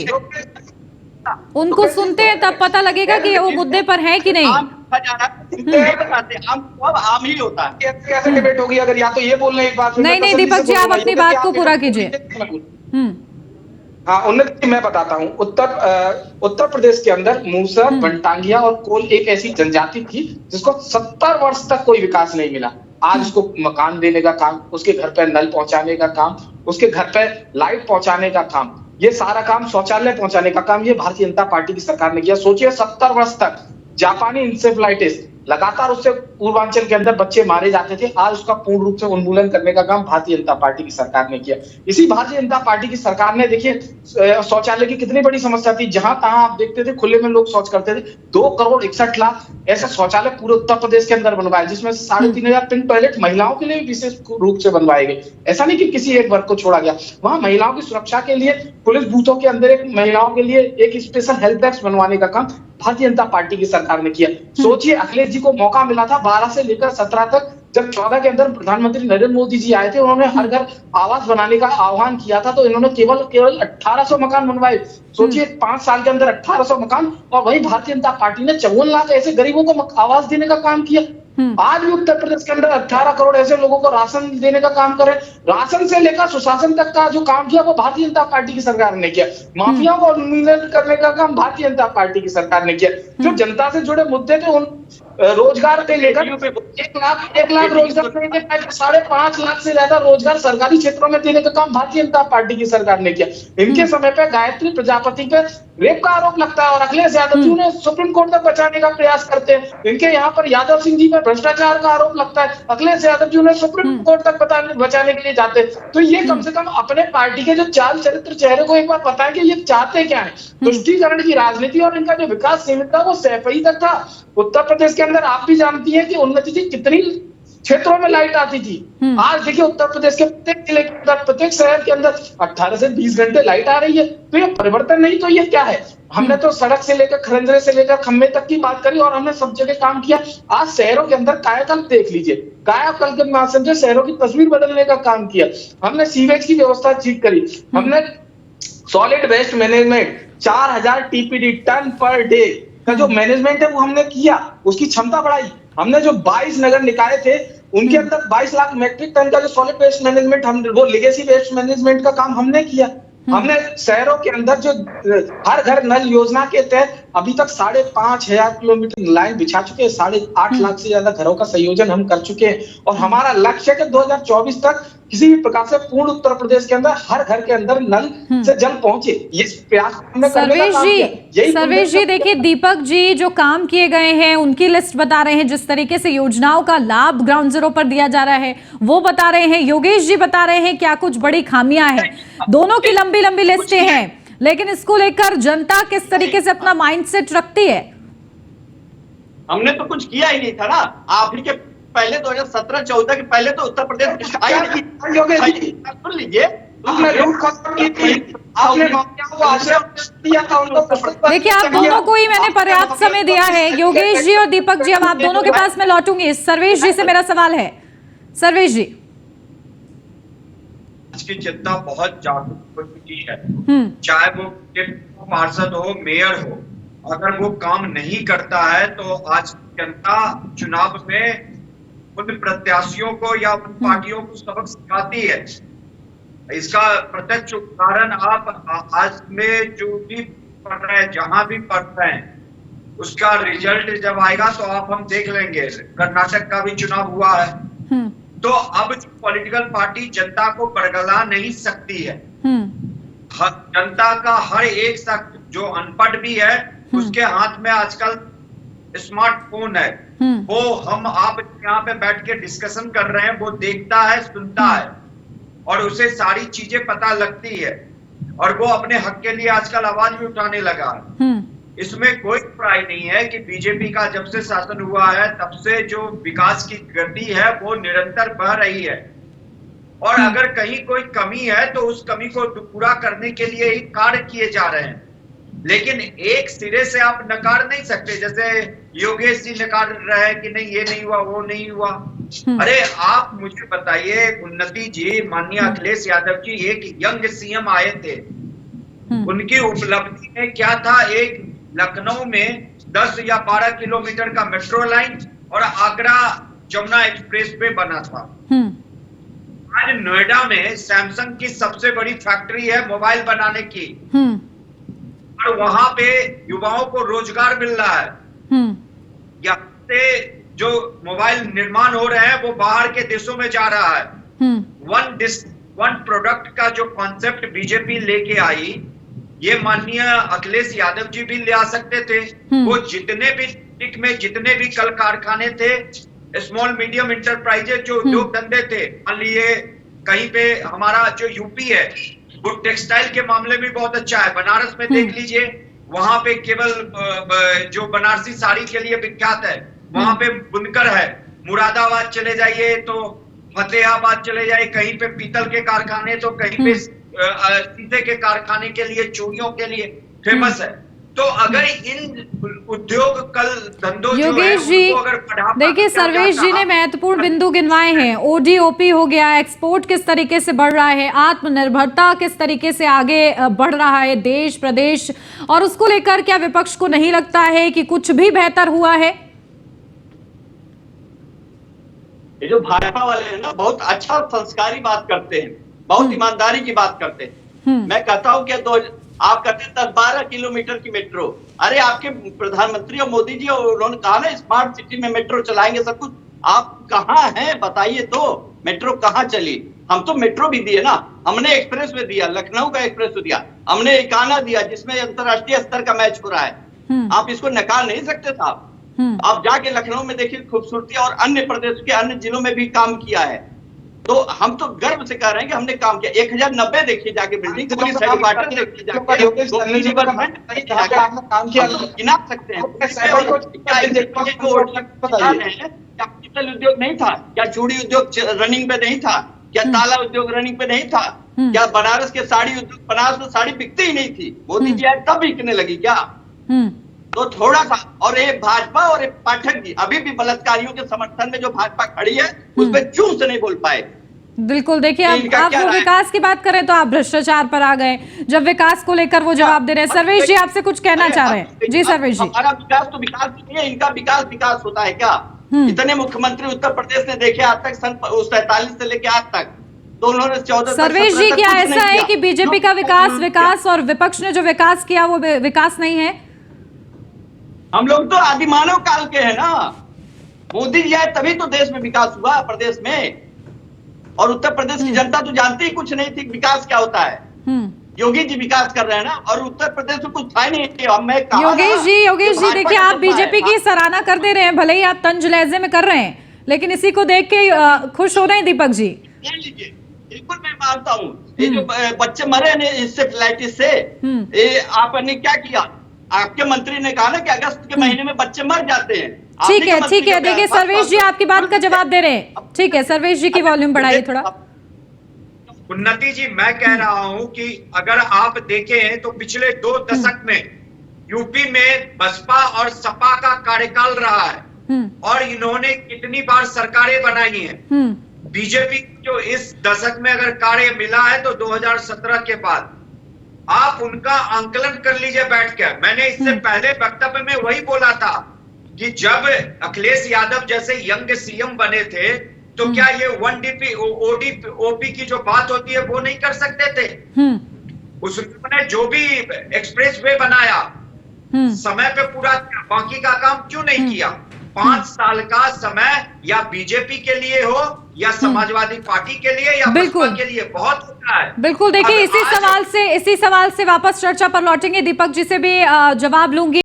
उनको सुनते हैं तब पता लगेगा कि वो मुद्दे पर है कि नहीं। आम ही होता है। कैसे डिबेट होगी अगर या तो ये बोल रहे एक बात? नहीं दीपक जी आप अपनी बात को पूरा कीजिए। हाँ उन्नति मैं बताता हूँ। उत्तर प्रदेश के अंदर मूसर, वनटांगिया और कोल एक ऐसी जनजाति थी जिसको 70 वर्ष तक कोई विकास नहीं मिला। आज उसको मकान देने का काम, उसके घर पे नल पहुंचाने का काम, उसके घर पे लाइट पहुंचाने का काम, ये सारा काम, शौचालय पहुंचाने का काम ये भारतीय जनता पार्टी की सरकार ने किया। सोचिए 70 वर्ष तक जापानी इंसेफ्लाइटिस लगातार उससे पूर्वांचल के अंदर बच्चे मारे जाते थे, आज उसका पूर्ण रूप से उन्मूलन करने का काम भारतीय जनता पार्टी की सरकार ने किया। इसी भारतीय जनता पार्टी की सरकार ने देखिए शौचालय की कितनी बड़ी समस्या थी, जहां तहां आप देखते थे खुले में लोग शौच करते थे। 2,61,00,000 ऐसे शौचालय पूरे उत्तर प्रदेश के अंदर बनवाए, जिसमें 3,500 पिंक टॉयलेट महिलाओं के लिए विशेष रूप से बनवाए गए। ऐसा नहीं कि किसी एक वर्ग को छोड़ा गया। वहां महिलाओं की सुरक्षा के लिए पुलिस बूथों के अंदर एक महिलाओं के लिए एक स्पेशल हेल्प डेस्क बनवाने का काम भारतीय जनता पार्टी की सरकार ने किया। सोचिए अखिलेश जी को मौका मिला था 12 से लेकर 17 तक, जब 14 के अंदर प्रधानमंत्री नरेंद्र मोदी जी आए थे, उन्होंने हर घर आवास बनाने का आह्वान किया था, तो इन्होंने केवल 1800 मकान बनवाए। सोचिए 5 साल के अंदर 1800 मकान। और वहीं भारतीय जनता पार्टी ने 54 लाख ऐसे गरीबों को आवास देने का काम किया। आज भी उत्तर प्रदेश के अंदर 18 करोड़ ऐसे लोगों को राशन देने का काम करे। राशन से लेकर सुशासन तक का जो काम किया वो भारतीय जनता पार्टी की सरकार ने किया। माफिया को उन्मूलन करने का काम भारतीय जनता पार्टी की सरकार ने किया। जो जनता से जुड़े मुद्दे थे उन रोजगार पे लेकर 1 लाख रोजगार देने, 5.5 लाख से ज्यादा रोजगार सरकारी क्षेत्रों में देने का काम भारतीय जनता पार्टी की सरकार ने किया। इनके समय पे गायत्री प्रजापति पे रेप का आरोप लगता है और अखिलेश यादव जी उन्हें सुप्रीम कोर्ट तक बचाने का प्रयास करते हैं। इनके यहाँ पर यादव सिंह जी पर भ्रष्टाचार का आरोप लगता है, अखिलेश यादव जी उन्हें सुप्रीम कोर्ट तक बचाने के लिए जाते हैं। तो ये कम से कम अपने पार्टी के जो चाल चरित्र चेहरे को एक बार बताएं कि ये चाहते क्या है। तुष्टीकरण की राजनीति और इनका जो विकास सीमित था वो सैफई तक था। उत्तर प्रदेश के अंदर आप भी जानती हैं कि उन्नति जी कितनी क्षेत्रों में लाइट आती थी। आज देखिए उत्तर प्रदेश के प्रत्येक जिले के अंदर, प्रत्येक शहर के अंदर 18 से 20 घंटे लाइट आ रही है। तो ये परिवर्तन नहीं तो ये क्या है? हमने तो सड़क से लेकर खरंजरे से लेकर खंबे तक की बात करी और हमने सब जगह काम किया। आज शहरों के अंदर कायाकल्प देख लीजिए, कायाकल्प के माध्यम से शहरों की तस्वीर बदलने का काम किया। हमने सीवेज की व्यवस्था ठीक करी, हमने solid waste management 4000 TPD ton per day का जो मैनेजमेंट है वो हमने किया, उसकी क्षमता बढ़ाई। हमने जो 22 नगर निकाय थे उनके अंदर 22 लाख मैट्रिक टन का जो सॉलिड वेस्ट मैनेजमेंट, हम वो लेगेसी वेस्ट मैनेजमेंट का काम हमने किया। हमने शहरों के अंदर जो हर घर नल योजना के तहत अभी तक 5,500 किलोमीटर लाइन बिछा चुके हैं, 8.5 लाख से ज्यादा घरों का संयोजन हम कर चुके हैं। और हमारा लक्ष्य है कि 2024 तक किसी भी प्रकार से पूर्ण उत्तर प्रदेश के अंदर हर घर के अंदर नल से जल पहुंचे। ये प्रयास हमने करने का काम किया। सर्वेश जी देखिए, दीपक जी जो काम किए गए हैं उनकी लिस्ट बता रहे हैं, जिस तरीके से योजनाओं का लाभ ग्राउंड जीरो पर दिया जा रहा है वो बता रहे हैं, योगेश जी बता रहे हैं क्या कुछ बड़ी खामियां हैं। दोनों की लंबी लंबी लिस्टें हैं, लेकिन इसको लेकर जनता किस तरीके से अपना माइंडसेट रखती है? हमने तो कुछ किया ही नहीं था ना। आप ही के पहले 2017-14 के पहले तो उत्तर प्रदेश सुन लीजिए, देखिए आप दोनों को ही मैंने पर्याप्त समय दिया है, योगेश जी और दीपक जी। अब आप दोनों के पास मैं लौटूंगी। सर्वेश जी से मेरा सवाल है, सर्वेश जी। आज की जनता बहुत जागरूक हो चुकी है, चाहे वो पार्षद हो, मेयर हो, अगर वो काम नहीं करता है तो आज जनता चुनाव में उन प्रत्याशियों को या उन पार्टियों को सबक सिखाती है। इसका प्रत्यक्ष उदाहरण आप आज में जो भी पढ़ रहे हैं, जहां भी पढ़ रहे हैं, उसका रिजल्ट जब आएगा तो आप हम देख लेंगे। कर्नाटक का भी चुनाव हुआ है, तो अब पॉलिटिकल पार्टी जनता को बरगला नहीं सकती है। जनता का हर एक शख्स जो अनपढ़ भी है उसके हाथ में आजकल स्मार्टफोन है। वो हम आप यहाँ पे बैठ के डिस्कशन कर रहे हैं, वो देखता है, सुनता है और उसे सारी चीजें पता लगती है और वो अपने हक के लिए आजकल आवाज भी उठाने लगा है। इसमें कोई बुराई नहीं है कि बीजेपी का जब से शासन हुआ है तब से जो विकास की गति है वो निरंतर बढ़ रही है और अगर कहीं कोई कमी है तो उस कमी को पूरा करने के लिए ही कार्य किए जा रहे हैं। लेकिन एक सिरे से आप नकार नहीं सकते, जैसे योगेश जी नकार रहे हैं कि नहीं ये नहीं हुआ, वो नहीं हुआ। अरे आप मुझे बताइए, उन्नति जी, माननीय अखिलेश यादव जी एक यंग सीएम आए थे, उनकी उपलब्धि में क्या था? एक लखनऊ में 10 या 12 किलोमीटर का मेट्रो लाइन और आगरा जमुना एक्सप्रेस वे बना था। आज नोएडा में सैमसंग की सबसे बड़ी फैक्ट्री है मोबाइल बनाने की और वहां पे युवाओं को रोजगार मिल रहा है। यहाँ से जो मोबाइल निर्माण हो रहे हैं वो बाहर के देशों में जा रहा है। वन प्रोडक्ट का जो कॉन्सेप्ट बीजेपी लेके आई, ये माननीय अखिलेश यादव जी भी ले आ सकते थे। वो जितने भी डिस्ट्रिक्ट में जितने भी कल कारखाने थे, स्मॉल मीडियम इंटरप्राइजेज जो उद्योग धंधे थे, मान लीजिए कहीं पे हमारा जो यूपी है वो टेक्सटाइल के मामले में बहुत अच्छा है। बनारस में देख लीजिए, वहां पे केवल जो बनारसी साड़ी के लिए विख्यात है, वहां पे बुनकर है। मुरादाबाद चले जाइए तो फतेहाबाद चले जाइए, कहीं पे पीतल के कारखाने, तो कहीं पे सीधे के कारखाने के लिए, चूड़ियों के लिए फेमस है। तो अगर इन उद्योग कल धंधों योगेश जी, देखिए सर्वेश जी ने महत्वपूर्ण बिंदु गिनवाए हैं। ओडीओपी हो गया, एक्सपोर्ट किस तरीके से बढ़ रहा है, आत्मनिर्भरता किस तरीके से आगे बढ़ रहा है देश प्रदेश, और उसको लेकर क्या विपक्ष को नहीं लगता है कि कुछ भी बेहतर हुआ है? ये जो भाजपा वाले हैं ना, बहुत अच्छा संस्कारी बात करते हैं, बहुत ईमानदारी की बात करते हैं। मैं कहता हूँ कि आप कहते हैं 10-12 किलोमीटर की मेट्रो, अरे आपके प्रधानमंत्री और मोदी जी उन्होंने कहा ना स्मार्ट सिटी में मेट्रो चलाएंगे सब कुछ। आप कहाँ हैं बताइए तो, मेट्रो कहाँ चली? हम तो मेट्रो भी दिए ना, हमने एक्सप्रेस वे दिया, लखनऊ का एक्सप्रेस वे दिया, हमने एकाना दिया जिसमें अंतर्राष्ट्रीय स्तर का मैच हो रहा है। आप इसको नकार नहीं सकते साहब। आप जाके लखनऊ में देखिए खूबसूरती, और अन्य प्रदेश के अन्य जिलों में भी काम किया है। तो हम तो गर्व से कह रहे हैं कि हमने काम किया। 1090 देखिए जाके बिल्डिंग, पुलिस हेडक्वार्टर देखिए जाके, गिना सकते हैं। डिजिटल उद्योग नहीं था? क्या चूड़ी उद्योग रनिंग पे नहीं था? क्या ताला उद्योग रनिंग पे नहीं था? क्या बनारस के साड़ी उद्योग, बनारस में साड़ी बिकती ही नहीं थी? मोदी जी आए तब बिकने लगी क्या? तो थोड़ा सा, और ये भाजपा और ये पाठक जी अभी भी बलात्कारियों के समर्थन में जो भाजपा खड़ी है उस पर चूं से नहीं बोल पाए। बिल्कुल, देखिए आप वो विकास की बात करें तो आप भ्रष्टाचार पर आ गए, जब विकास को लेकर वो जवाब दे रहे हैं। सर्वेश जी आपसे कुछ कहना चाह रहे हैं। जी सर्वेश जी। हमारा विकास तो विकास नहीं है, इनका विकास होता है क्या? इतने मुख्यमंत्री उत्तर प्रदेश ने देखे आज तक, सन 47 से लेके आज तक, तो उन्होंने 14। सर्वेश जी, क्या ऐसा है कि बीजेपी का विकास और विपक्ष ने जो विकास किया वो विकास नहीं है? हम लोग तो आदिमानव काल के हैं ना। मोदी जी आए तभी तो देश में विकास हुआ, प्रदेश में। और उत्तर प्रदेश की जनता तो जानती ही कुछ नहीं थी विकास क्या होता है। योगी जी विकास कर रहे हैं ना, और उत्तर प्रदेश में कुछ था नहीं। योगेश जी देखिए, आप बीजेपी की सराहना कर दे रहे हैं, भले ही आप तंज लहजे में कर रहे हैं, लेकिन इसी को देख के खुश हो रहे हैं दीपक जी। बिल्कुल मैं मानता हूँ, ये जो बच्चे मरे ने इंसेफ्लाइटिस से, ये आपने क्या किया? आपके मंत्री ने कहा ना कि अगस्त के महीने में बच्चे मर जाते हैं। ठीक है, देखिए सर्वेश जी आपकी बात का जवाब दे रहे हैं। ठीक है, सर्वेश जी की वॉल्यूम बढ़ाइए थोड़ा। उन्नति जी, मैं कह रहा हूं कि अगर आप देखें तो पिछले 2 दशक में यूपी में बसपा और सपा का कार्यकाल रहा है, और इन्होंने कितनी बार सरकारें बनाई हैं। बीजेपी जो इस दशक में अगर कार्य मिला है तो 2017 के बाद आप उनका आंकलन कर लीजिए बैठ कर। मैंने इससे पहले वक्तव्य में वही बोला था कि जब अखिलेश यादव जैसे यंग सीएम बने थे तो क्या ये 1DP ओपी की जो बात होती है वो नहीं कर सकते थे? उसने जो भी एक्सप्रेस वे बनाया समय पे पूरा किया, बाकी का काम क्यों नहीं किया? 5 साल का समय या बीजेपी के लिए हो या समाजवादी पार्टी के लिए या बसपा के लिए बहुत होता है। बिल्कुल, देखिए इसी सवाल से वापस चर्चा पर लौटेंगे। दीपक जी से भी जवाब लूंगी।